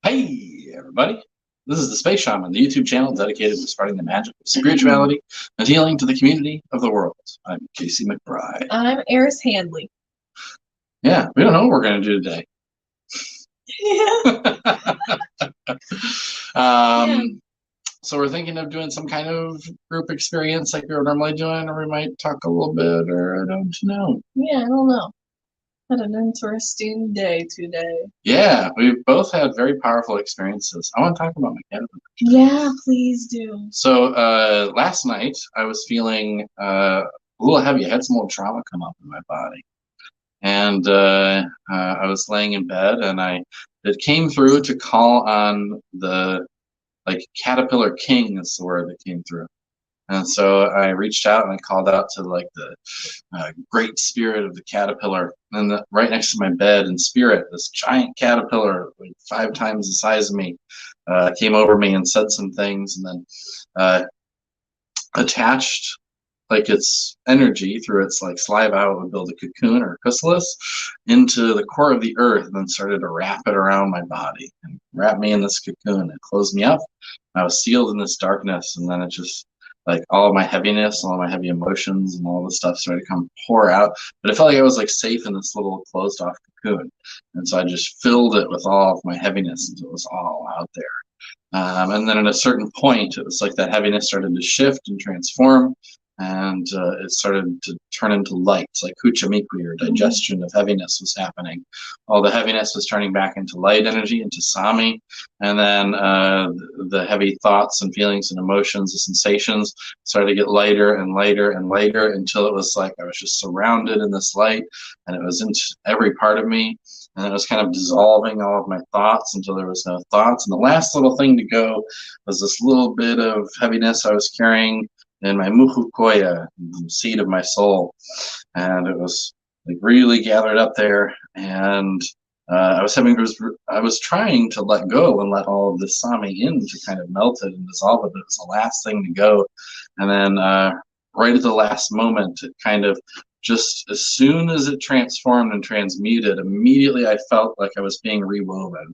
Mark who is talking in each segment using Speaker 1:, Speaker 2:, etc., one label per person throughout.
Speaker 1: Hey, everybody. This is the Space Shaman, the YouTube channel dedicated to spreading the magic of spirituality and healing to the community of the world. I'm Casey McBride.
Speaker 2: I'm Arys Handley.
Speaker 1: Yeah, we don't know what we're going to do today.
Speaker 2: Yeah.
Speaker 1: So we're thinking of doing some kind of group experience like we're normally doing, or we might talk a little bit, or I don't know.
Speaker 2: Yeah, I don't know. Had an interesting day today.
Speaker 1: Yeah, we've both had very powerful experiences. I want to talk about my cat.
Speaker 2: Yeah, please do.
Speaker 1: So last night I was feeling a little heavy. I had some old trauma come up in my body, and I was laying in bed, and it came through to call on the caterpillar king is the word that came through. And so I reached out and I called out to the great spirit of the caterpillar. And right next to my bed in spirit, this giant caterpillar, like 5 times the size of me, came over me and said some things, and then attached its energy through its saliva. It would build a cocoon or a chrysalis into the core of the earth, and then started to wrap it around my body and wrap me in this cocoon and close me up. I was sealed in this darkness, and then it just all of my heaviness, all of my heavy emotions, and all the stuff started to come pour out. But it felt like I was safe in this little closed off cocoon, and so I just filled it with all of my heaviness until it was all out there. And then at a certain point, it was like that heaviness started to shift and transform, and it started to turn into light. It's like kuchamikwi, or digestion of heaviness, was happening. All the heaviness was turning back into light energy, into sami, and then the heavy thoughts and feelings and emotions, the sensations, started to get lighter and lighter and lighter, until it was like I was just surrounded in this light, and it was into every part of me. And it was kind of dissolving all of my thoughts until there was no thoughts. And the last little thing to go was this little bit of heaviness I was carrying in my muhukoya, the seed of my soul. And it was really gathered up there. And I was trying to let go and let all of this sami in to kind of melt it and dissolve it. But it was the last thing to go. And then right at the last moment, it kind of, just as soon as it transformed and transmuted, immediately I felt like I was being rewoven.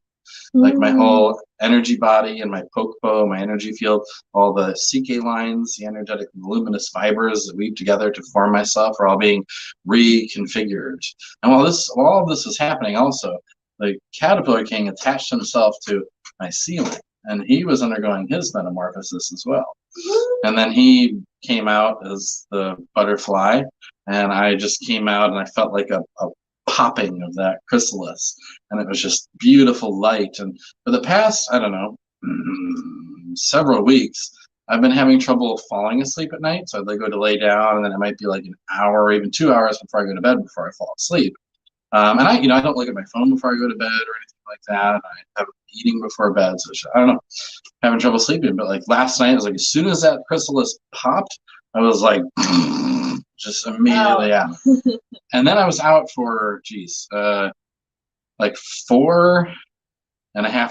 Speaker 1: Like my whole energy body and my pokpo, my energy field, all the CK lines, the energetic luminous fibers that weave together to form myself, are all being reconfigured. And while all of this was happening, also, the caterpillar king attached himself to my ceiling, and he was undergoing his metamorphosis as well. And then he came out as the butterfly, and I just came out, and I felt like a popping of that chrysalis, and it was just beautiful light. And for the past, I don't know, several weeks, I've been having trouble falling asleep at night. So I'd go to lay down, and then it might be an hour or even 2 hours before I go to bed before I fall asleep. And I don't look at my phone before I go to bed or anything like that. I haven't been eating before bed, so I don't know, having trouble sleeping. But last night, it was as soon as that chrysalis popped, I was just immediately out. And then I was out for 4.5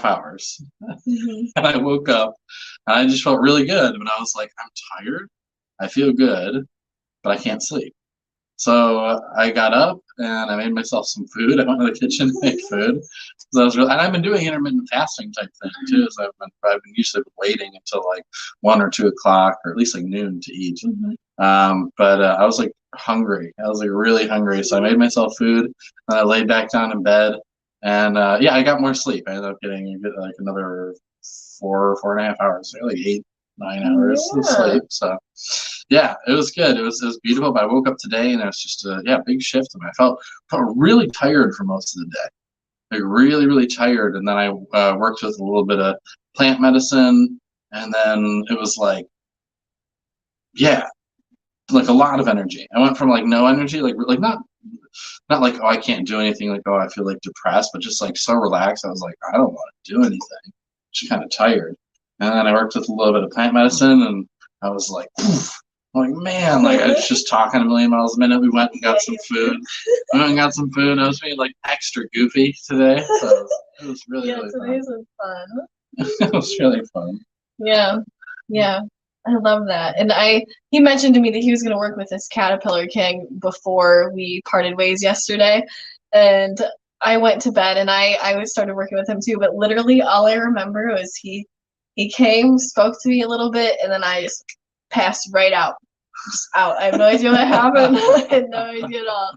Speaker 1: hours. And I woke up, and I just felt really good. But I was I'm tired, I feel good, but I can't sleep. So I got up and I made myself some food. I went to the kitchen to make food. So and I've been doing intermittent fasting type thing too. So I've been usually waiting until 1 or 2 o'clock, or at least noon, to eat. But I was hungry. I was really hungry. So I made myself food, and I laid back down in bed, and I got more sleep. I ended up getting another 4.5 hours, 8-9 hours of sleep. So yeah, it was good. It was beautiful. But I woke up today, and it was just a big shift, and I felt really tired for most of the day, really, really tired. And then I worked with a little bit of plant medicine, and then it was a lot of energy. I went from no energy, not oh, I can't do anything, oh, I feel depressed, but just so relaxed. I was I don't want to do anything. Just kind of tired. And then I worked with a little bit of plant medicine, and I was poof. Man, I was just talking a million miles a minute. We went and got some food. I was being extra goofy today. So it was really, really fun.
Speaker 2: Today's was fun.
Speaker 1: It was really fun.
Speaker 2: Yeah. I love that. And he mentioned to me that he was going to work with this caterpillar king before we parted ways yesterday. And I went to bed and I started working with him too, but literally all I remember was he came, spoke to me a little bit, and then I just passed right out. Just out. I have no idea what happened. I had no idea at all.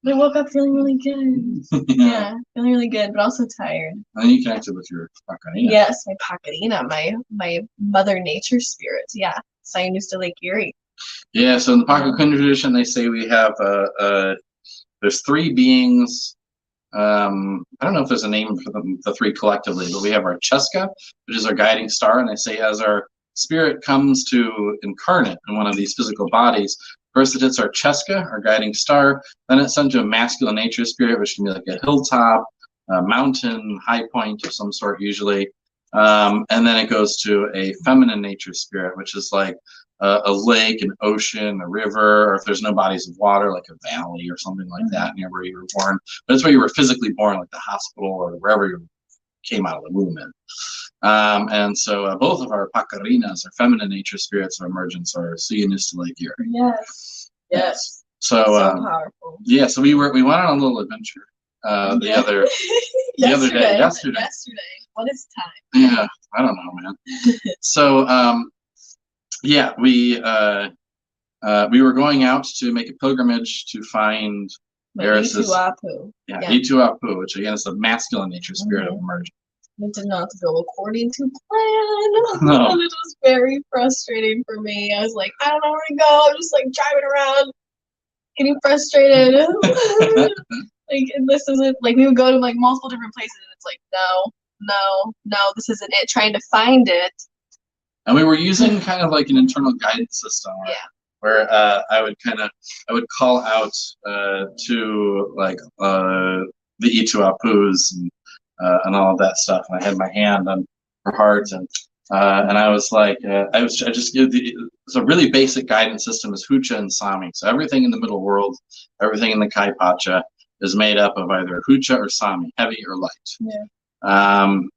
Speaker 2: But I woke up feeling really good. Yeah, feeling really good, but also tired.
Speaker 1: And you connected with your Pacarina.
Speaker 2: Yes, my Pacarina, my Mother Nature spirit. Yeah, Sayunusta Lake Erie.
Speaker 1: Yeah, so in the Pacarina tradition, they say we have there's three beings. I don't know if there's a name for the three collectively, but we have our Cheska, which is our guiding star, and they say as our spirit comes to incarnate in one of these physical bodies, first it hits our Cheska, our guiding star, then it's sent to a masculine nature spirit, which can be like a hilltop, a mountain, high point of some sort usually, and then it goes to a feminine nature spirit, which is like a lake, an ocean, a river, or if there's no bodies of water, like a valley or something like that near where you were born. But it's where you were physically born, like the hospital or wherever you came out of the womb in. And so both of our Pacarinas, our feminine nature spirits of emergence, are Sayunusta Lake Erie.
Speaker 2: Yes. Yes.
Speaker 1: So
Speaker 2: powerful.
Speaker 1: Yeah, so we went on a little adventure the other day. Yesterday.
Speaker 2: What is time?
Speaker 1: Yeah, I don't know, man. So yeah, we were going out to make a pilgrimage to find Arys's Ituapu, which again is the masculine nature spirit of emergence.
Speaker 2: It did not go according to plan. No. And it was very frustrating for me. I was like, I don't know where to go. I'm just like driving around, getting frustrated. Like, this isn't like we would go to like multiple different places, and it's like, no, this isn't it. Trying to find it.
Speaker 1: And we were using kind of like an internal guidance system. Where I would call out to like the Ituapus and all of that stuff, and I had my hand on her heart, and I was like, it's a really basic guidance system is Hucha and Sami. So everything in the middle world, everything in the Kaipacha is made up of either Hucha or Sami, heavy or light. Yeah.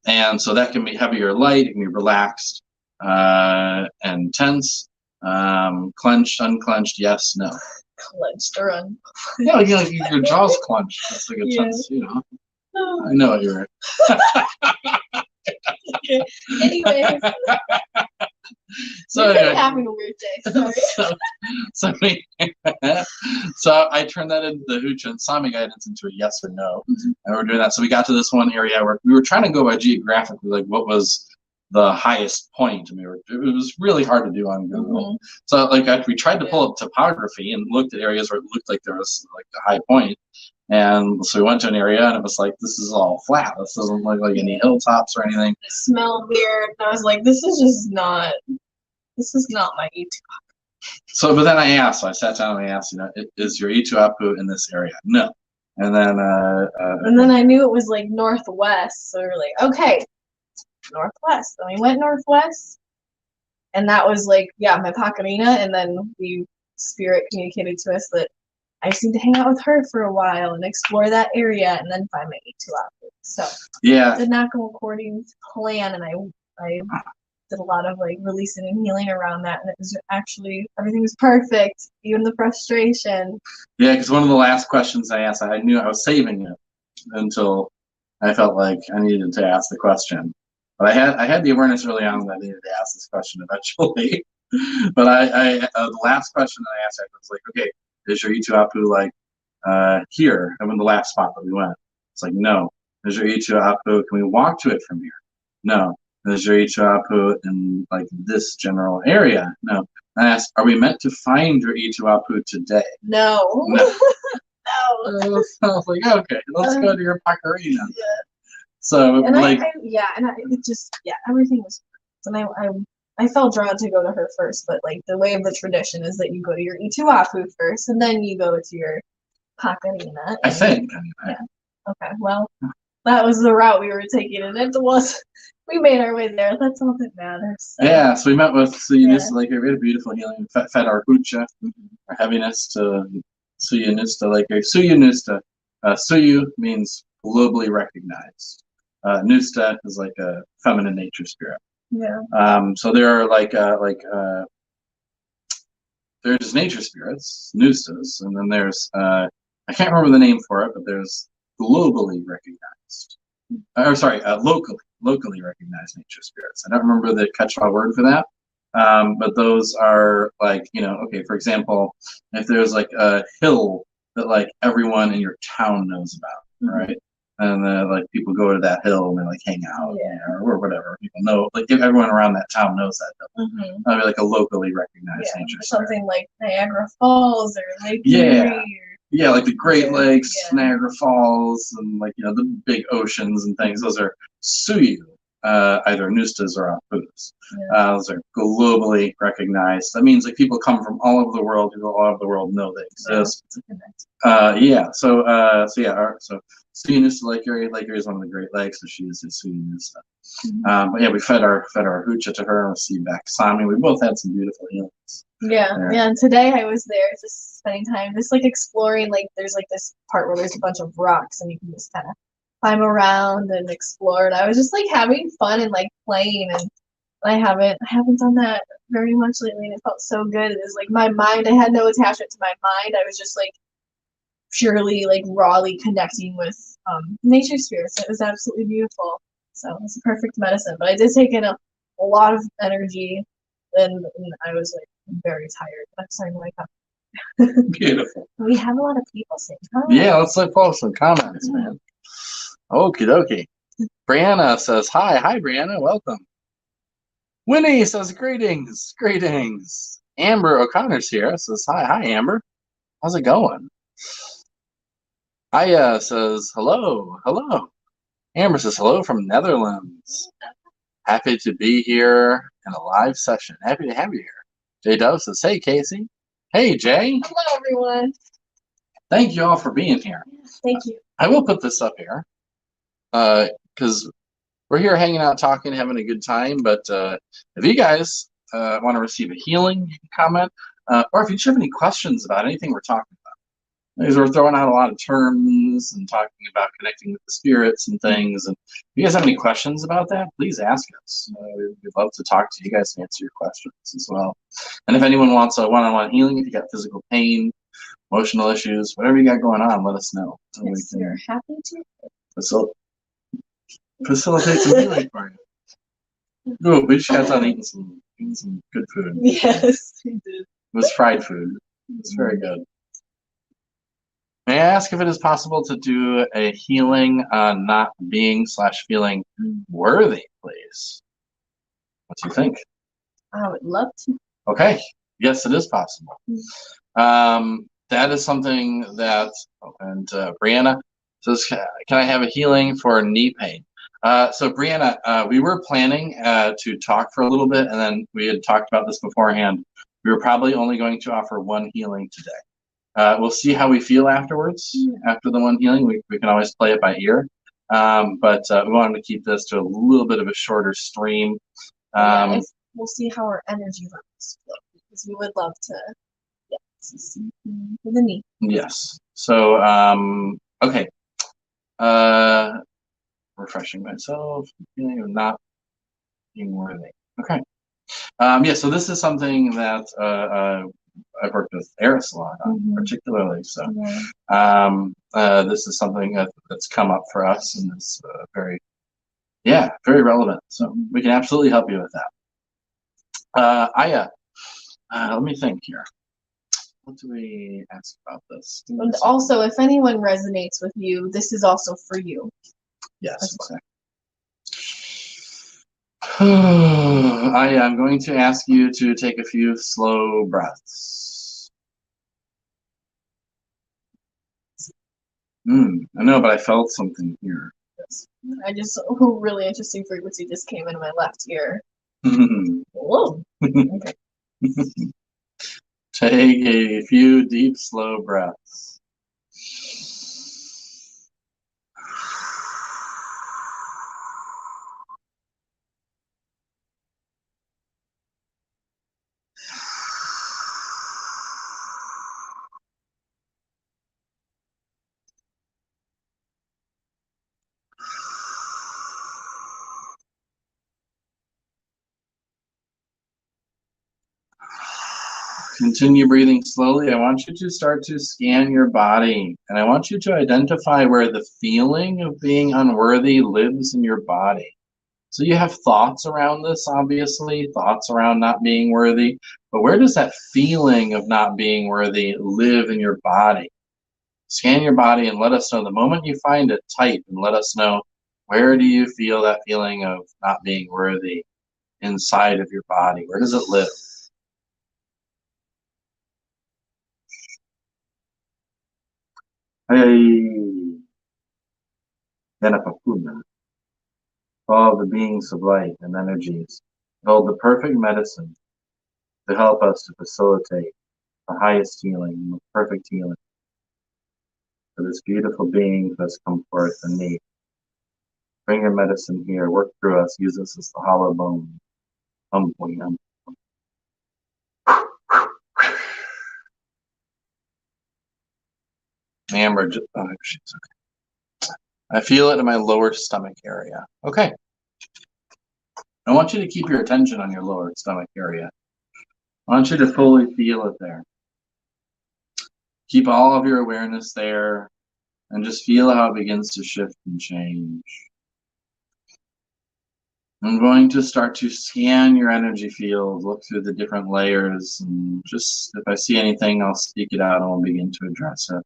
Speaker 1: And so that can be heavy or light. It can be relaxed and tense, clenched, unclenched, yes, no.
Speaker 2: Clenched or unclenched.
Speaker 1: Yeah, like your jaw's clenched. That's like a tense, you know. I know what you're.
Speaker 2: Okay. Anyways.
Speaker 1: So
Speaker 2: anyway, having a weird day. Sorry.
Speaker 1: So I turned that into the Hucha and Sami guidance into a yes or no, and we're doing that. So we got to this one area where we were trying to go by geographically, like what was the highest point, and it was really hard to do on Google. So like we tried to pull up topography and looked at areas where it looked like there was like a high point. And so we went to an area and it was like, this is all flat. This doesn't look like any hilltops or anything.
Speaker 2: It smelled weird. And I was like, this is not my Ituapu.
Speaker 1: So, but then I sat down and I asked, is your Ituapu in this area? No. And then
Speaker 2: I knew it was like northwest. So we were like, okay, northwest. Then we went northwest. And that was like, yeah, my Pacarina. And then spirit communicated to us that I just need to hang out with her for a while and explore that area and then find my Ituapu. So
Speaker 1: yeah,
Speaker 2: it did not go according to plan, and I did a lot of like releasing and healing around that, and it was actually everything was perfect, even the frustration.
Speaker 1: Yeah, because one of the last questions I asked, I knew I was saving it until I felt like I needed to ask the question. But I had the awareness early on that I needed to ask this question eventually. But the last question that I asked, I was like, okay, is your Ituapu like here? And in the last spot that we went, it's like, no. Is your Ituapu? Can we walk to it from here? No. Is your Ituapu in like this general area? No. And I asked, are we meant to find your Ituapu today?
Speaker 2: No.
Speaker 1: No.
Speaker 2: No.
Speaker 1: I was like, okay, let's go to your Pacarina.
Speaker 2: Yeah.
Speaker 1: So
Speaker 2: and
Speaker 1: like,
Speaker 2: everything was, and I felt drawn to go to her first, but like the way of the tradition is that you go to your Ituapu first, and then you go to your Pacarina.
Speaker 1: I think.
Speaker 2: Yeah. Okay. Well, that was the route we were taking, and it was. We made our way there. That's all that matters. So.
Speaker 1: Yeah. So we met with Sayunusta Lake. We had a beautiful healing. Fed our Hucha, our heaviness to Sayunusta Lake. Sayunusta. Suyu means globally recognized. Nusta is like a feminine nature spirit.
Speaker 2: Yeah.
Speaker 1: So there are there's nature spirits, Nustas, and then there's I can't remember the name for it, but there's globally recognized. Or sorry, locally recognized nature spirits. I don't remember the catch-all word for that. But those are like, okay, for example, if there's like a hill that like everyone in your town knows about, right? And like people go to that hill and they like hang out, or whatever. People know, like if everyone around that town knows that hill. That'd be like a locally recognized nature spirit.
Speaker 2: Something like Niagara Falls or Lake
Speaker 1: Erie. Yeah, like the Great Lakes, Niagara Falls, and like the big oceans and things. Those are Suyu, either Nustas or Apus. Those are globally recognized. That means like people come from all over the world. People all over the world know they exist. So Suyu Nusta Lake Erie. Lake Erie is one of the Great Lakes, so she is a Suyu Nusta. But yeah, we fed our hucha to her and received back Sami. We both had some beautiful healings.
Speaker 2: Yeah, and today I was there just spending time, just like exploring. Like there's like this part where there's a bunch of rocks and you can just kind of climb around and explore. And I was just like having fun and like playing, and I haven't done that very much lately, and it felt so good. It was like my mind. I had no attachment to my mind. I was just like purely like rawly connecting with nature spirits. It was absolutely beautiful. So it's a perfect medicine. But I did take in a lot of energy, and I was like very tired. I'm starting to wake up.
Speaker 1: Beautiful.
Speaker 2: We have a lot of people saying hi.
Speaker 1: Yeah, let's post some comments, man. Okie dokie. Brianna says hi. Hi, Brianna. Welcome. Winnie says greetings. Greetings. Amber O'Connor's here. Says hi. Hi, Amber. How's it going? Aya says hello. Hello. Amber says hello from Netherlands. Happy to be here in a live session. Happy to have you here. J Dove says, hey, Casey. Hey, Jay.
Speaker 2: Hello, everyone.
Speaker 1: Thank you all for being here.
Speaker 2: Thank you. I
Speaker 1: will put this up here because we're here hanging out, talking, having a good time. But if you guys want to receive a healing, you can comment. Or if you have any questions about anything we're talking about. Because we're throwing out a lot of terms and talking about connecting with the spirits and things. And if you guys have any questions about that, please ask us. We'd love to talk to you guys and answer your questions as well. And if anyone wants a one-on-one healing, if you got physical pain, emotional issues, whatever you got going on, let us know.
Speaker 2: So yes, we're happy
Speaker 1: to facilitate some healing for you. Oh, we just got done eating some good food.
Speaker 2: Yes, we did.
Speaker 1: It was fried food. It's very good. May I ask if it is possible to do a healing on not being/feeling worthy, please? What do you think?
Speaker 2: I would love to.
Speaker 1: Okay. Yes, it is possible. That is something that, and Brianna says, can I have a healing for knee pain? So Brianna, we were planning to talk for a little bit, and then we had talked about this beforehand. We were probably only going to offer one healing today. We'll see how we feel afterwards. After the one healing, we can always play it by ear. But we wanted to keep this to a little bit of a shorter stream.
Speaker 2: We'll see how our energy levels flow, because we would love to get something for the knee.
Speaker 1: Yes. So, okay. Refreshing myself, feeling of not being worthy. Okay. Yeah, so this is something that I've worked with Arys a lot on, particularly. So this is something that's come up for us, and it's very relevant. So we can absolutely help you with that. Aya, let me think here. What do we ask about this?
Speaker 2: And also, if anyone resonates with you, this is also for you.
Speaker 1: Yes, exactly. I'm going to ask you to take a few slow breaths. I know, but I felt something here.
Speaker 2: I just, a really interesting frequency just came in my left ear. Whoa. Okay.
Speaker 1: Take a few deep, slow breaths. Continue breathing slowly. I want you to start to scan your body, and I want you to identify where the feeling of being unworthy lives in your body. So you have thoughts around this, obviously, thoughts around not being worthy, but where does that feeling of not being worthy live in your body? Scan your body and let us know the moment you find it, type and let us know, where do you feel that feeling of not being worthy inside of your body? Where does it live? Hey, Yanapapuna, all the beings of light and energies hold the perfect medicine to help us to facilitate the highest healing, the perfect healing for this beautiful being who has come forth in me. Bring your medicine here, work through us, use us as the hollow bone. Amber, oh, she's okay. I feel it in my lower stomach area. Okay. I want you to keep your attention on your lower stomach area. I want you to fully feel it there. Keep all of your awareness there and just feel how it begins to shift and change. I'm going to start to scan your energy field, look through the different layers, and just if I see anything, I'll speak it out and we'll begin to address it.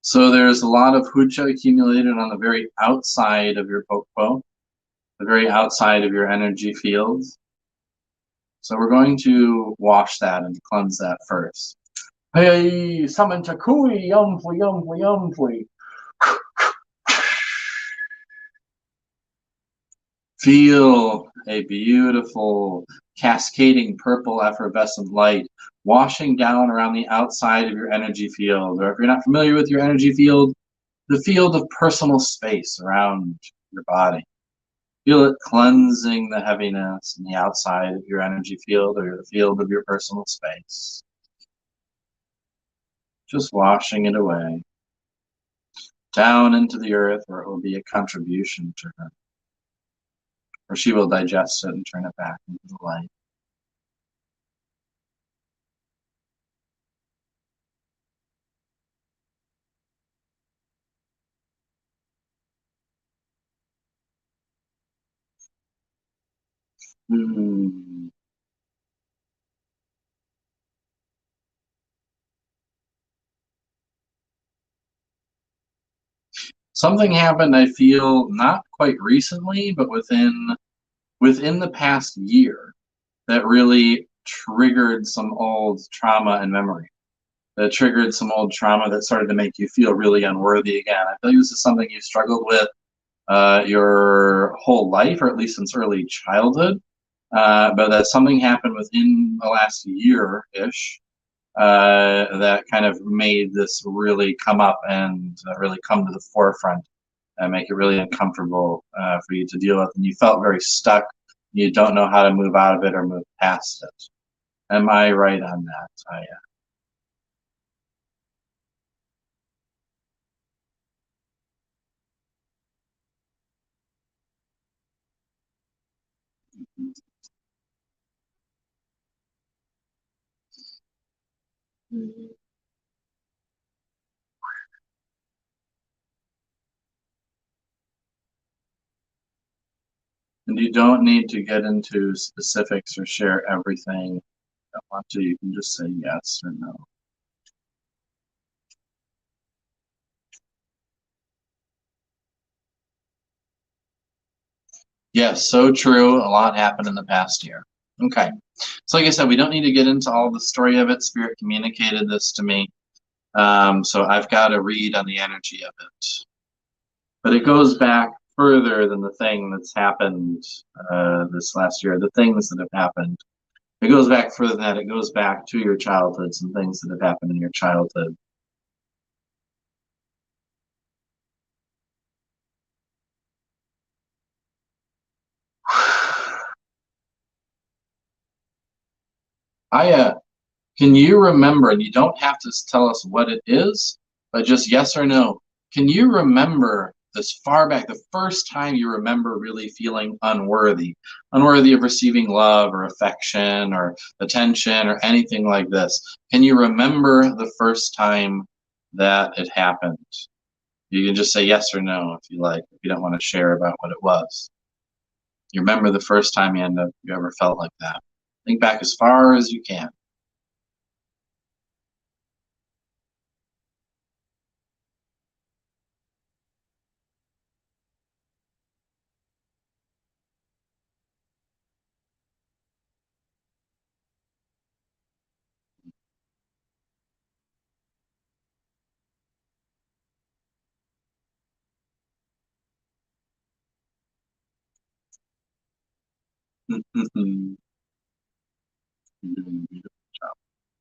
Speaker 1: So there's a lot of hucha accumulated on the very outside of your pokpo, the very outside of your energy field. So we're going to wash that and cleanse that first. Hey, summon takui, yumfly, yumfly, yumfly. Feel a beautiful, cascading purple effervescent light washing down around the outside of your energy field. Or if you're not familiar with your energy field, the field of personal space around your body. Feel it cleansing the heaviness in the outside of your energy field or the field of your personal space. Just washing it away. Down into the earth where it will be a contribution to her. Or she will digest it and turn it back into the light. Something happened, I feel, not quite recently, but within the past year that really triggered some old trauma and memory. That triggered some old trauma that started to make you feel really unworthy again. I feel this is something you struggled with your whole life, or at least since early childhood. But that something happened within the last year-ish that kind of made this really come up and really come to the forefront and make it really uncomfortable for you to deal with. And you felt very stuck. You don't know how to move out of it or move past it. Am I right on that? And you don't need to get into specifics or share everything. If you don't want to, you can just say yes or no. Yes, so true. A lot happened in the past year. Okay. So like I said, we don't need to get into all the story of it. Spirit communicated this to me. So I've got a read on the energy of it. But it goes back further than the thing that's happened this last year, the things that have happened. It goes back further than that. It goes back to your childhood, some things that have happened in your childhood. Can you remember, and you don't have to tell us what it is, but just yes or no, can you remember as far back, the first time you remember really feeling unworthy of receiving love or affection or attention or anything like this? Can you remember the first time that it happened? You can just say yes or no if you like, if you don't want to share about what it was. You remember the first time you ever felt like that. Think back as far as you can.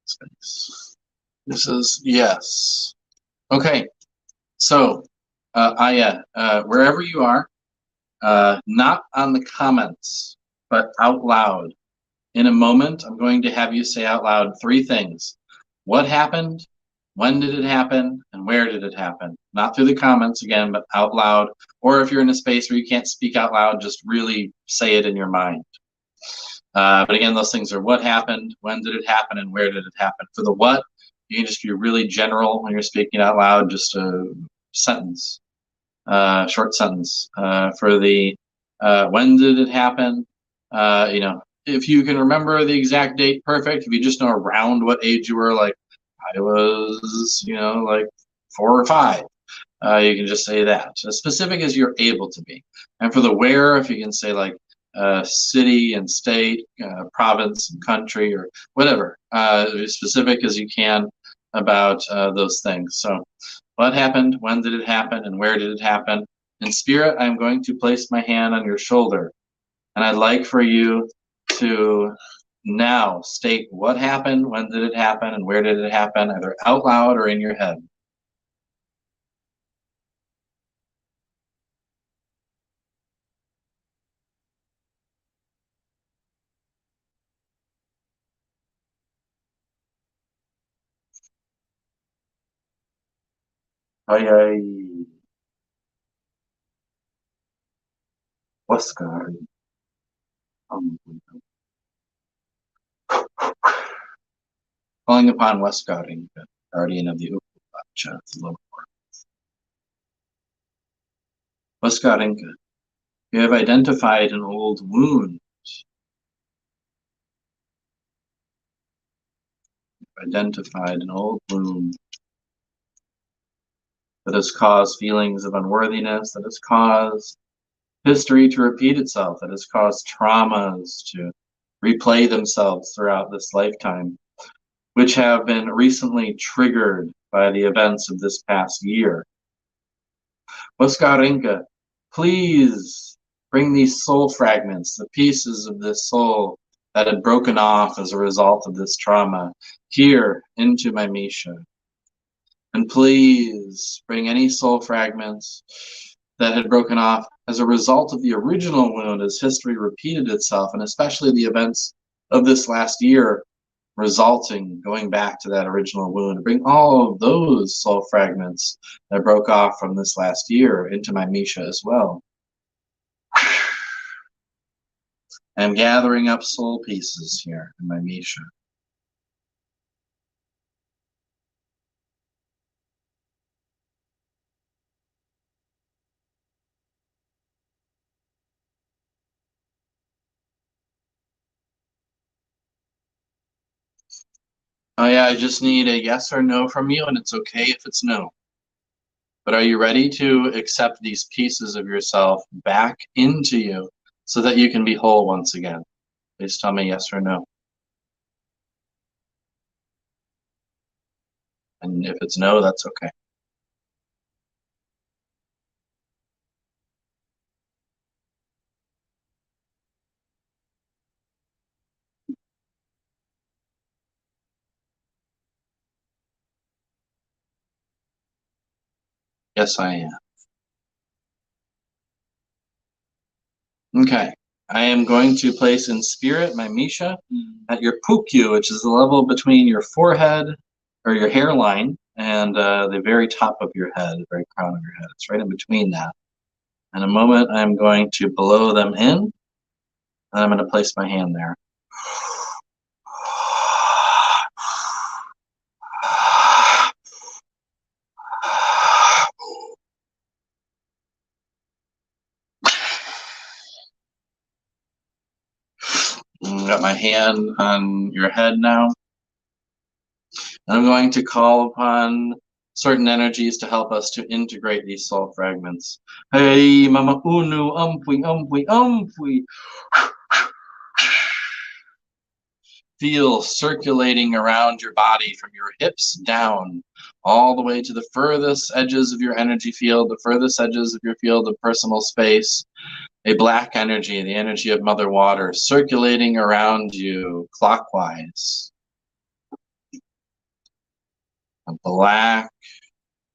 Speaker 1: Space. This is yes. Okay, so Aya, wherever you are, not on the comments, but out loud. In a moment, I'm going to have you say out loud 3 things. What happened? When did it happen? And where did it happen? Not through the comments again, but out loud. Or if you're in a space where you can't speak out loud, just really say it in your mind. But again, those things are what happened, when did it happen, and where did it happen. For the what, you can just be really general when you're speaking out loud, just a sentence, short sentence. For the when did it happen, if you can remember the exact date, perfect. If you just know around what age you were, like I was, like 4 or 5, you can just say that. As specific as you're able to be. And for the where, if you can say like city and state, province and country, or whatever, as specific as you can about those things. So what happened, when did it happen, and where did it happen? In spirit, I'm going to place my hand on your shoulder, and I'd like for you to now state what happened, when did it happen, and where did it happen, either out loud or in your head. Ay, ay. Oscar. Calling upon Westgaarding, guardian of the Upacha, the lower court. Westgaarding, you have identified an old wound. Identified an old wound that has caused feelings of unworthiness, that has caused history to repeat itself, that has caused traumas to replay themselves throughout this lifetime, which have been recently triggered by the events of this past year. Oskarinka, please bring these soul fragments, the pieces of this soul that had broken off as a result of this trauma, here into my Misha. And please bring any soul fragments that had broken off as a result of the original wound as history repeated itself, and especially the events of this last year resulting, going back to that original wound. Bring all of those soul fragments that broke off from this last year into my Misha as well. I'm gathering up soul pieces here in my Misha. Oh yeah, I just need a yes or no from you, and it's okay if it's no. But are you ready to accept these pieces of yourself back into you so that you can be whole once again? Please tell me yes or no. And if it's no, that's okay. Yes, I am. Okay. I am going to place in spirit my Misha at your pukyu, which is the level between your forehead or your hairline and the very top of your head, the very crown of your head. It's right in between that. In a moment, I'm going to blow them in, and I'm going to place my hand there. Got my hand on your head now. And I'm going to call upon certain energies to help us to integrate these soul fragments. Hey, mama unu, umpui, umpui, umpui. Feel circulating around your body from your hips down, all the way to the furthest edges of your energy field, the furthest edges of your field of personal space. A black energy, the energy of Mother Water, circulating around you clockwise. A black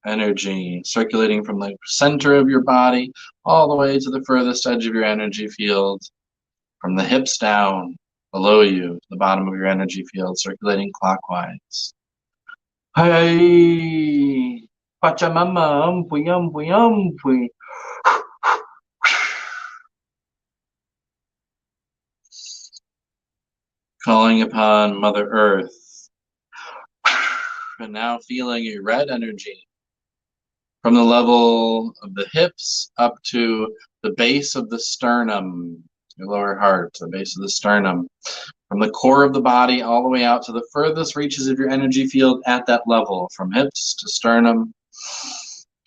Speaker 1: energy circulating from the center of your body all the way to the furthest edge of your energy field, from the hips down, below you, to the bottom of your energy field, circulating clockwise. Hey, Pachamama, umpui, umpui, umpui. Calling upon Mother Earth. And now feeling a red energy from the level of the hips up to the base of the sternum, your lower heart, the base of the sternum. From the core of the body all the way out to the furthest reaches of your energy field at that level, from hips to sternum.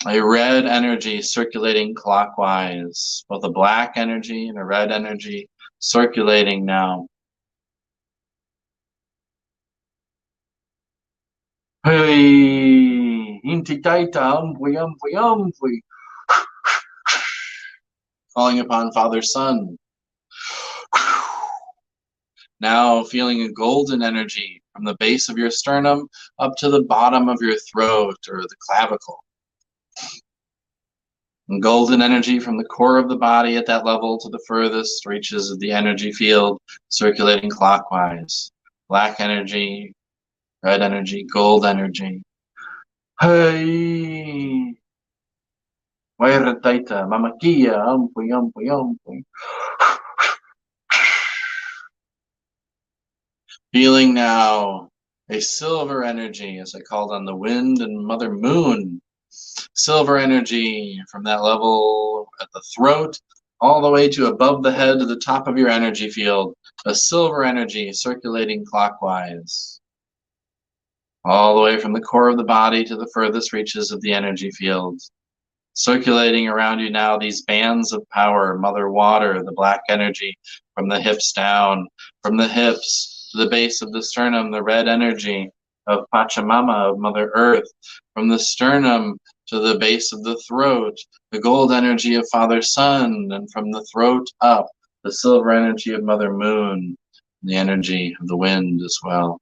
Speaker 1: A red energy circulating clockwise, both a black energy and a red energy circulating now. Hey, inti taita, umpui, umpui, umpui. Calling upon Father Sun. Now feeling a golden energy from the base of your sternum up to the bottom of your throat or the clavicle. And golden energy from the core of the body at that level to the furthest reaches of the energy field, circulating clockwise. Black energy, red energy, gold energy. Hey! Wairataita, mamakia, umpui, umpui, umpui. Feeling now a silver energy, as I called on the wind and Mother Moon. Silver energy from that level at the throat all the way to above the head to the top of your energy field. A silver energy circulating clockwise. All the way from the core of the body to the furthest reaches of the energy field. Circulating around you now these bands of power, Mother Water, the black energy from the hips down, from the hips to the base of the sternum, the red energy of Pachamama, of Mother Earth, from the sternum to the base of the throat, the gold energy of Father Sun, and from the throat up, the silver energy of Mother Moon, the energy of the wind as well.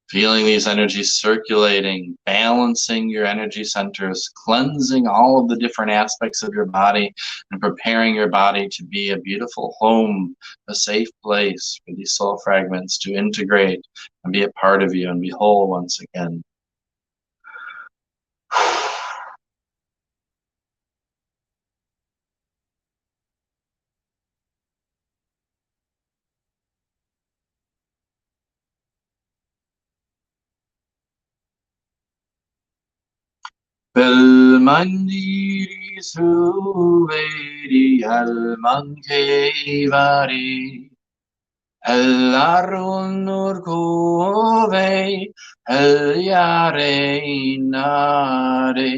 Speaker 1: Feeling these energies circulating, balancing your energy centers, cleansing all of the different aspects of your body, and preparing your body to be a beautiful home, a safe place for these soul fragments to integrate and be a part of you and be whole once again. Belmandiri suveri almankevari Elarunur kove elyare inare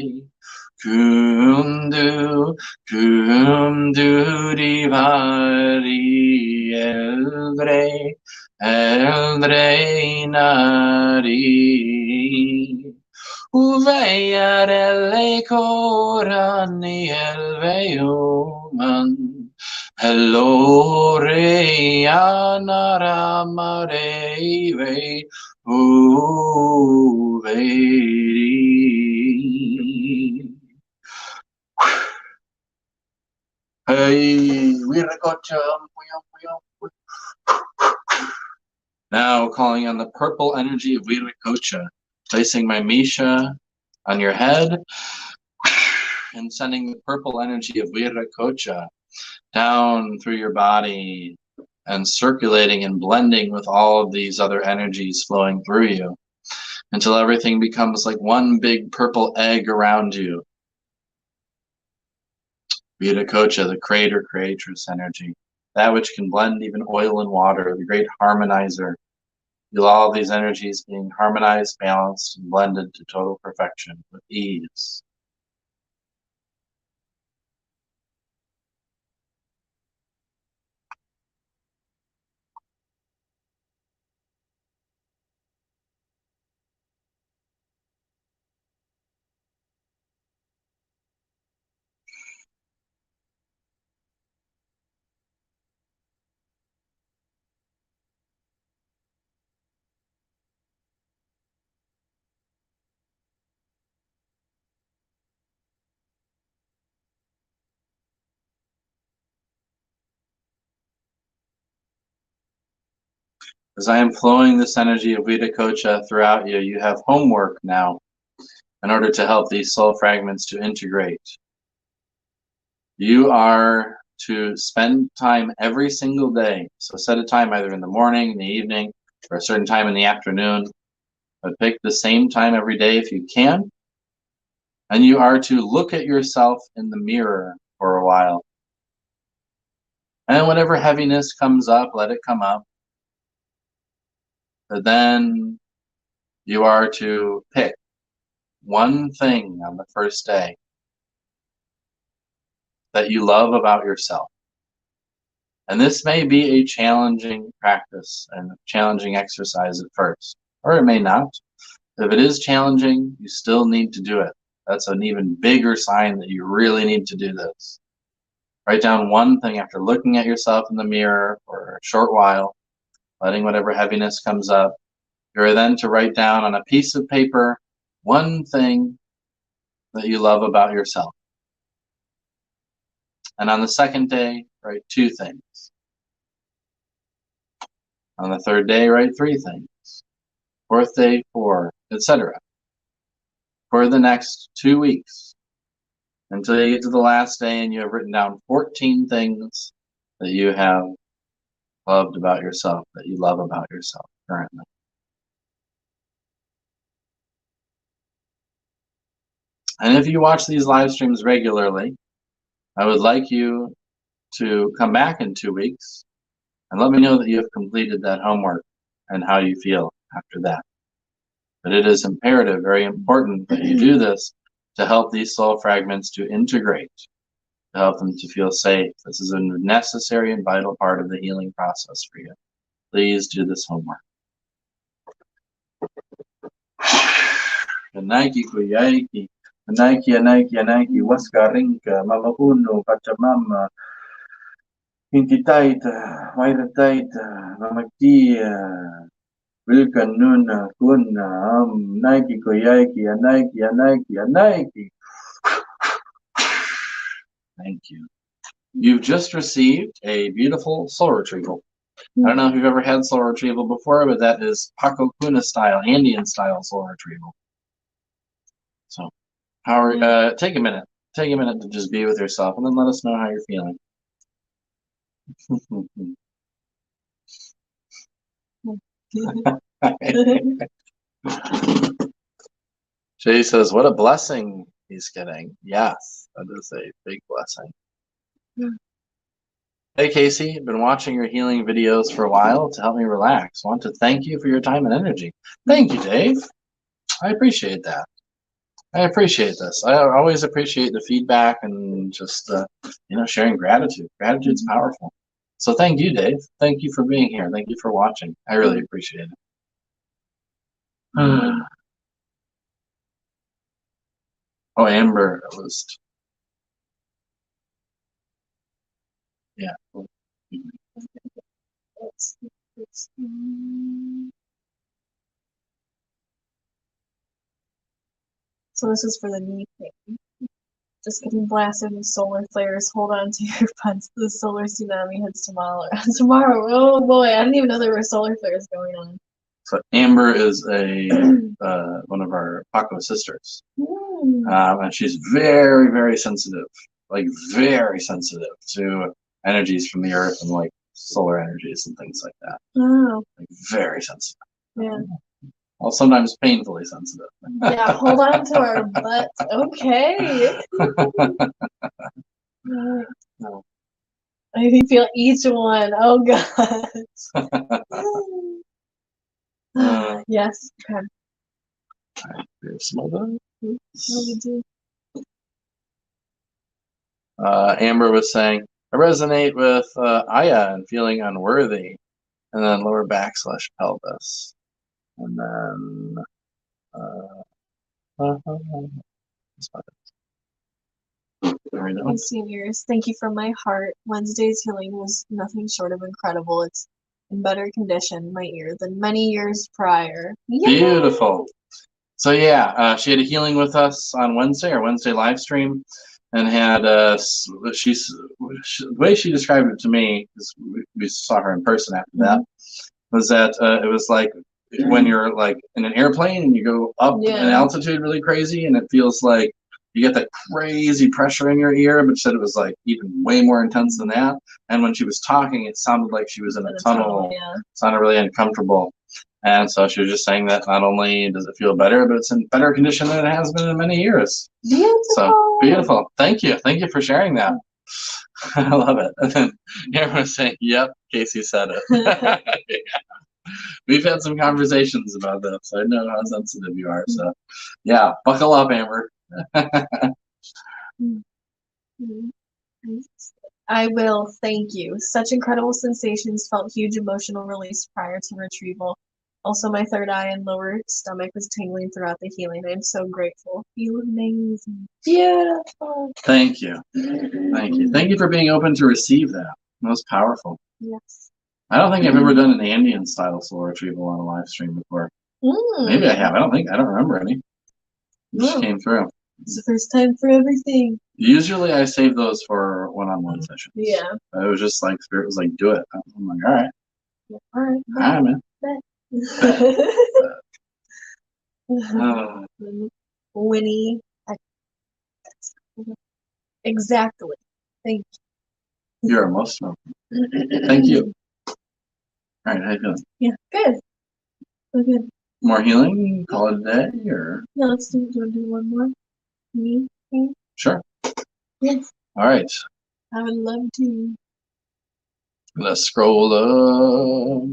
Speaker 1: kumdu rivari eldre inari Uveyarelle corani elveuman Hello Reyanara Mareve Uveri Hey Wiracocha Now calling on the purple energy of Viracocha Placing my Misha on your head and sending the purple energy of Viracocha down through your body and circulating and blending with all of these other energies flowing through you until everything becomes like one big purple egg around you. Viracocha, the creator, creatress energy, that which can blend even oil and water, the great harmonizer. Feel all these energies being harmonized, balanced, and blended to total perfection with ease. As I am flowing this energy of Viracocha throughout you, you have homework now in order to help these soul fragments to integrate. You are to spend time every single day. So set a time either in the morning, in the evening, or a certain time in the afternoon. But pick the same time every day if you can. And you are to look at yourself in the mirror for a while. And whatever heaviness comes up, let it come up. But then you are to pick one thing on the first day that you love about yourself. And this may be a challenging practice and challenging exercise at first, or it may not. If it is challenging, you still need to do it. That's an even bigger sign that you really need to do this. Write down one thing after looking at yourself in the mirror for a short while, letting whatever heaviness comes up. You're then to write down on a piece of paper one thing that you love about yourself. And on the second day, write 2 things. On the third day, write 3 things. Fourth day, 4, etc. For the next 2 weeks, until you get to the last day and you have written down 14 things that you have loved about yourself, that you love about yourself currently. And if you watch these live streams regularly, I would like you to come back in 2 weeks and let me know that you have completed that homework and how you feel after that. But it is imperative, very important that you do this to help these soul fragments to integrate, to help them to feel safe. This is a necessary and vital part of the healing process for you. Please do this homework. Nike kuyaiki, Nike, waskarinka, mamapuno, pachamama, intitaita, wairataita, mamakia, Wilkan Nuna Kuna Nike Koyaki Nike. Thank you. You've just received a beautiful soul retrieval. I don't know if you've ever had soul retrieval before, but that is Paco Kuna style, Andean style soul retrieval. So, take a minute. Take a minute to just be with yourself, and then let us know how you're feeling. Jay says, what a blessing he's getting. Yes, that is a big blessing. Hey, Casey, I've been watching your healing videos for a while to help me relax. I want to thank you for your time and energy. Thank you, Dave. I appreciate that. I appreciate this. I always appreciate the feedback and just, sharing gratitude. Gratitude's powerful. So thank you, Dave. Thank you for being here. Thank you for watching. I really appreciate it. Oh, Amber was. Yeah.
Speaker 2: So this is for the knee pain. Just getting blasted with solar flares. Hold on to your butts. The solar tsunami hits tomorrow. Tomorrow. Oh boy, I didn't even know there were solar flares going on.
Speaker 1: So Amber is a one of our Paco sisters, and she's very, very sensitive, like very sensitive to energies from the earth and like solar energies and things like that.
Speaker 2: Oh.
Speaker 1: Like very sensitive.
Speaker 2: Yeah.
Speaker 1: Well, sometimes painfully sensitive.
Speaker 2: Yeah, hold on to our butts. Okay.
Speaker 1: No.
Speaker 2: I can feel each one. Oh God. Yes. Okay.
Speaker 1: We have some of those.
Speaker 2: What we do?
Speaker 1: Amber was saying, I resonate with Aya and feeling unworthy, and then lower back / pelvis, and then there we go.
Speaker 2: Seniors, thank you from my heart. Wednesday's healing was nothing short of incredible. It's in better condition, my ear, than many years prior. Yay!
Speaker 1: Beautiful. So yeah, she had a healing with us on Wednesday, our Wednesday live stream, and had the way she described it to me, because we saw her in person after that, was that it was like when you're like in an airplane and you go up in altitude really crazy, and it feels like you get that crazy pressure in your ear, but she said it was like even way more intense than that. And when she was talking, it sounded like she was in a tunnel. It sounded really uncomfortable. And so she was just saying that not only does it feel better, but it's in better condition than it has been in many years.
Speaker 2: Beautiful.
Speaker 1: So beautiful. Thank you. Thank you for sharing that. I love it. And then everyone's saying, yep, Casey said it. Yeah. We've had some conversations about this. So I know how sensitive you are. So yeah, buckle up, Amber.
Speaker 2: I will, thank you. Such incredible sensations, felt huge emotional release prior to retrieval. Also, my third eye and lower stomach was tingling throughout the healing. I'm so grateful. Feel amazing. Beautiful.
Speaker 1: Thank you. Thank you. Thank you for being open to receive that. That was powerful.
Speaker 2: Yes.
Speaker 1: I don't think I've ever done an Andean style soul retrieval on a live stream before. Maybe I have. I don't remember any. It just came through.
Speaker 2: It's the first time for everything.
Speaker 1: Usually I save those for one-on-one sessions. Yeah. It was just like Spirit was like, do it. I'm like, all right.
Speaker 2: Yeah, all right.
Speaker 1: All right, man.
Speaker 2: Winnie. Exactly. Thank you.
Speaker 1: You're most welcome. Thank you. All right, how you feeling?
Speaker 2: Yeah, good. We're good.
Speaker 1: More healing? Call it a day, or?
Speaker 2: Yeah, let's do one more. Me?
Speaker 1: Sure.
Speaker 2: Yes.
Speaker 1: All right.
Speaker 2: I would love to.
Speaker 1: Let's scroll up.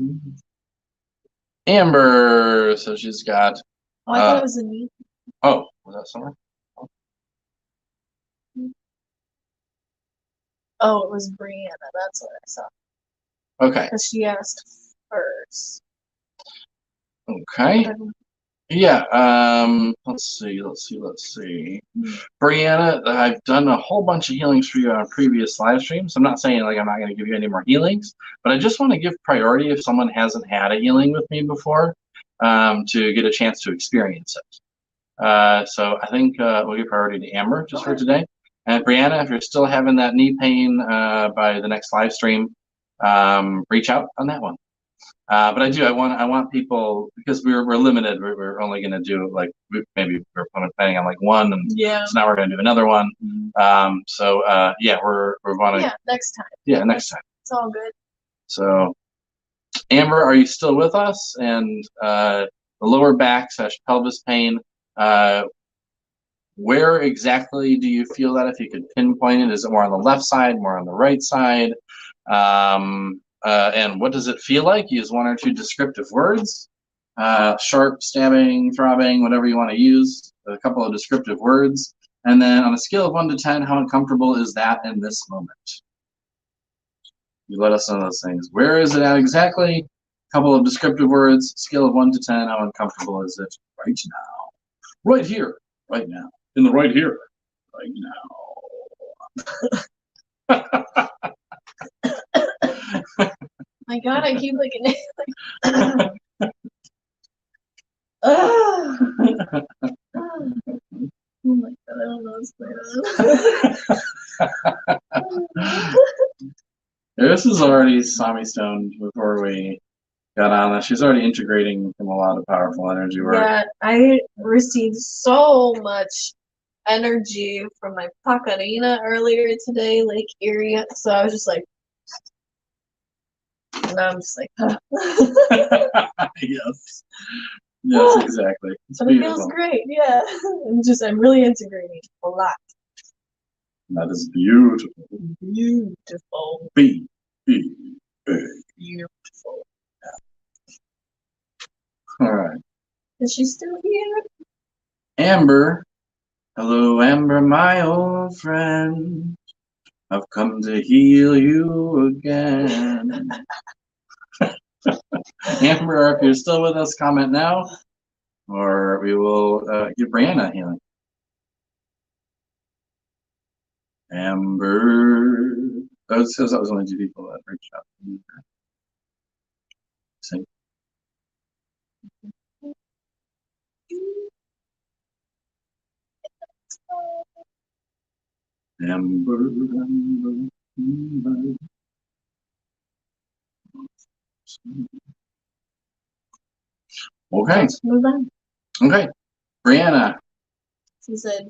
Speaker 1: Amber. So she's got.
Speaker 2: Oh, I thought it was a me.
Speaker 1: Oh, was that somewhere?
Speaker 2: Oh, it was Brianna. That's what I saw.
Speaker 1: Okay.
Speaker 2: Because she asked first.
Speaker 1: Okay. Yeah. Let's see. Brianna, I've done a whole bunch of healings for you on previous live streams. I'm not saying like I'm not going to give you any more healings, but I just want to give priority if someone hasn't had a healing with me before, to get a chance to experience it. So I think we'll give priority to Amber just for today. And Brianna, if you're still having that knee pain by the next live stream, reach out on that one. But I want people, because we're limited. We're only going to do like maybe we're planning on like one, and so now we're going to do another one. Yeah, we're wanting. Yeah,
Speaker 2: next time.
Speaker 1: Yeah, next time.
Speaker 2: It's all good.
Speaker 1: So, Amber, are you still with us? And the lower back / pelvis pain. Where exactly do you feel that? If you could pinpoint it, is it more on the left side, more on the right side? And what does it feel like? Use one or two descriptive words. Sharp, stabbing, throbbing, whatever you want to use. A couple of descriptive words. And then on a scale of 1 to 10, how uncomfortable is that in this moment? You let us know those things. Where is it at exactly? A couple of descriptive words. Scale of 1 to 10, how uncomfortable is it right now? Right here, right now. In the right here, right now.
Speaker 2: My God, I keep looking at oh my God, I don't know what's going on.
Speaker 1: This is already saw me stoned before we got on that. She's already integrating from a lot of powerful energy work.
Speaker 2: Yeah, I received so much energy from my Pacarina earlier today, Lake Erie. So I was just like, and I'm just like, huh.
Speaker 1: Yes. Yes, exactly. It's
Speaker 2: But
Speaker 1: beautiful.
Speaker 2: it feels great, yeah. I'm really integrating a lot.
Speaker 1: That is beautiful.
Speaker 2: Beautiful. Beautiful.
Speaker 1: All right.
Speaker 2: Is she still here?
Speaker 1: Amber. Hello, Amber, my old friend. I've come to heal you again. Amber, if you're still with us, comment now, or we will give Brianna healing. Amber. That was only 2 people that reached out. See? Amber, Amber, Amber. Okay.
Speaker 2: Let's move on.
Speaker 1: Okay. Brianna.
Speaker 2: She said,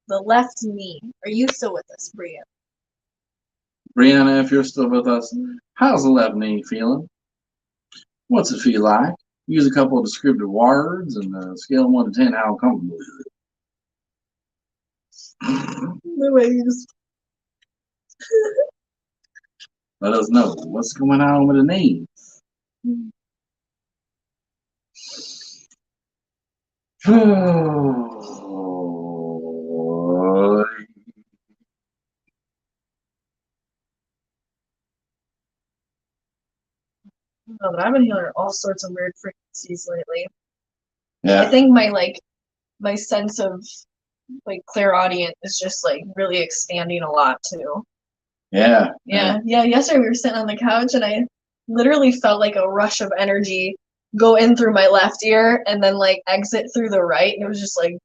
Speaker 2: the left knee. Are you still with us, Bria?
Speaker 1: Brianna, if you're still with us, how's the left knee feeling? What's it feel like? Use a couple of descriptive words and scale of 1 to 10, how comfortable is it?
Speaker 2: The way you just
Speaker 1: Let us know what's going on with the knee.
Speaker 2: know, but I've been hearing all sorts of weird frequencies lately.
Speaker 1: Yeah.
Speaker 2: I think my sense of like clairaudient is just like really expanding a lot too.
Speaker 1: Yeah.
Speaker 2: Yeah. Yesterday we were sitting on the couch and I literally felt like a rush of energy go in through my left ear and then like exit through the right, and it was just like,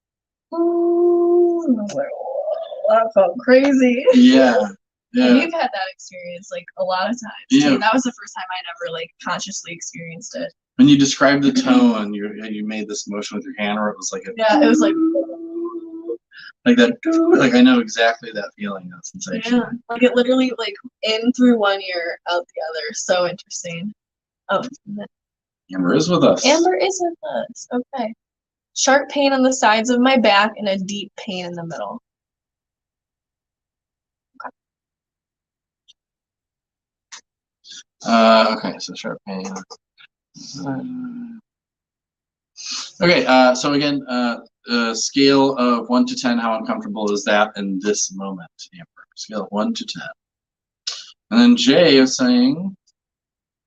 Speaker 2: ooh, and I was like, whoa, that felt crazy.
Speaker 1: Yeah. Yeah.
Speaker 2: And you've had that experience like a lot of times.
Speaker 1: Yeah.
Speaker 2: Too. That was the first time I'd ever like consciously experienced it.
Speaker 1: When you described the tone, you made this motion with your hand, or it was like
Speaker 2: it was like
Speaker 1: that. Like I know exactly that feeling, that sensation.
Speaker 2: Yeah, like it literally like in through one ear, out the other. So interesting. Oh,
Speaker 1: Amber is with us.
Speaker 2: Amber is with us. Okay. Sharp pain on the sides of my back and a deep pain in the middle.
Speaker 1: Okay, so sharp pain. Okay, so again, scale of 1 to 10, how uncomfortable is that in this moment, Amber? Scale of 1 to 10. And then Jay is saying,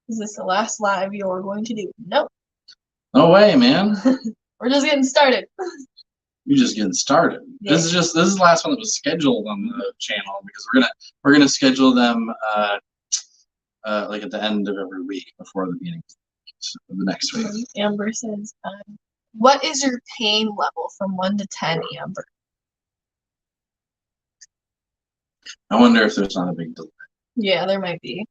Speaker 2: Is this the last live you're going to do? Nope.
Speaker 1: no way, man.
Speaker 2: We're just getting started.
Speaker 1: You're just getting started.
Speaker 2: Yeah.
Speaker 1: This is the last one that was scheduled on the channel, because we're gonna schedule them like at the end of every week before the beginning of the next week.
Speaker 2: Amber says, what is your pain level from 1 to 10, Amber?
Speaker 1: I wonder if there's not a big delay.
Speaker 2: Yeah, there might be.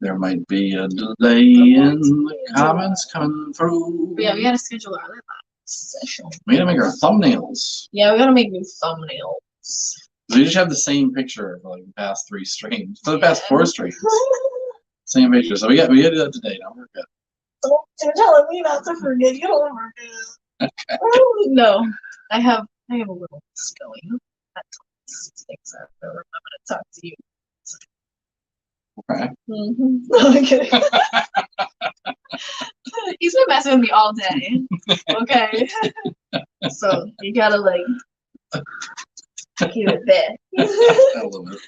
Speaker 1: There might be a delay in the comments coming through.
Speaker 2: But yeah, we gotta schedule our other session.
Speaker 1: We gotta make our thumbnails.
Speaker 2: Yeah, we gotta make new thumbnails.
Speaker 1: We just have the same picture for like the past 3 streams. For the past 4 streams. Same picture. So we gotta do that today. Now we're good.
Speaker 2: You're telling me not to forget. You don't forget. Okay. No, I have a little list going. That things I remember. I'm gonna talk to you.
Speaker 1: Okay.
Speaker 2: No, I'm kidding. He's been messing with me all day. Okay. So you gotta like keep it there.
Speaker 1: A little bit.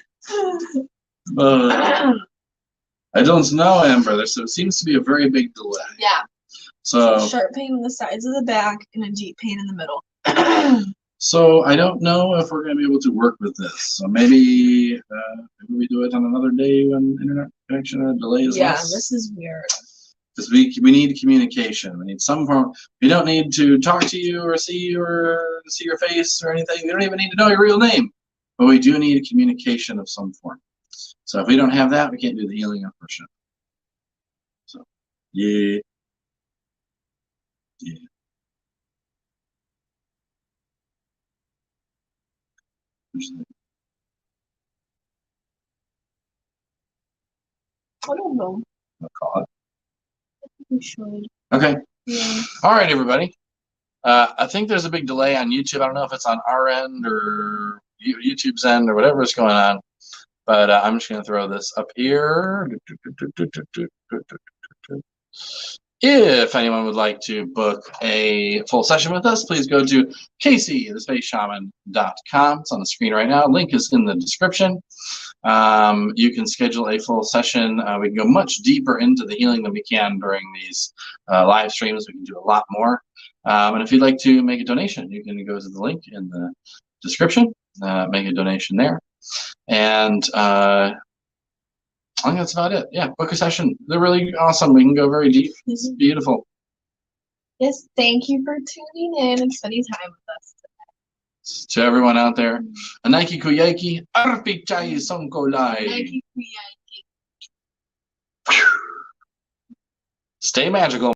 Speaker 1: I don't know, Amber. There seems to be a very big delay.
Speaker 2: Yeah.
Speaker 1: So
Speaker 2: sharp pain on the sides of the back and a deep pain in the middle.
Speaker 1: So I don't know if we're going to be able to work with this. So maybe we do it on another day when internet connection delay is less.
Speaker 2: Yeah, this is weird.
Speaker 1: Because we need communication. We need some form. We don't need to talk to you or see your face or anything. We don't even need to know your real name. But we do need a communication of some form. So if we don't have that, we can't do the healing of our show. So Yeah. Yeah.
Speaker 2: I don't know.
Speaker 1: I'll call it.
Speaker 2: We should.
Speaker 1: Okay.
Speaker 2: Yeah.
Speaker 1: All right, everybody. I think there's a big delay on YouTube. I don't know if it's on our end or YouTube's end or whatever is going on, but I'm just going to throw this up here. If anyone would like to book a full session with us, please go to CaseyTheSpaceShaman.com. It's on the screen right now. Link is in the description. You can schedule a full session. We can go much deeper into the healing than we can during these live streams. We can do a lot more. And if you'd like to make a donation, you can go to the link in the description, make a donation there. And I think that's about it. Yeah, book a session. They're really awesome. We can go very deep. It's beautiful.
Speaker 2: Yes, thank you for tuning in and spending time with us today.
Speaker 1: To everyone out there, Anaki Kuyaki, Arpichai Sonkolai. Stay magical.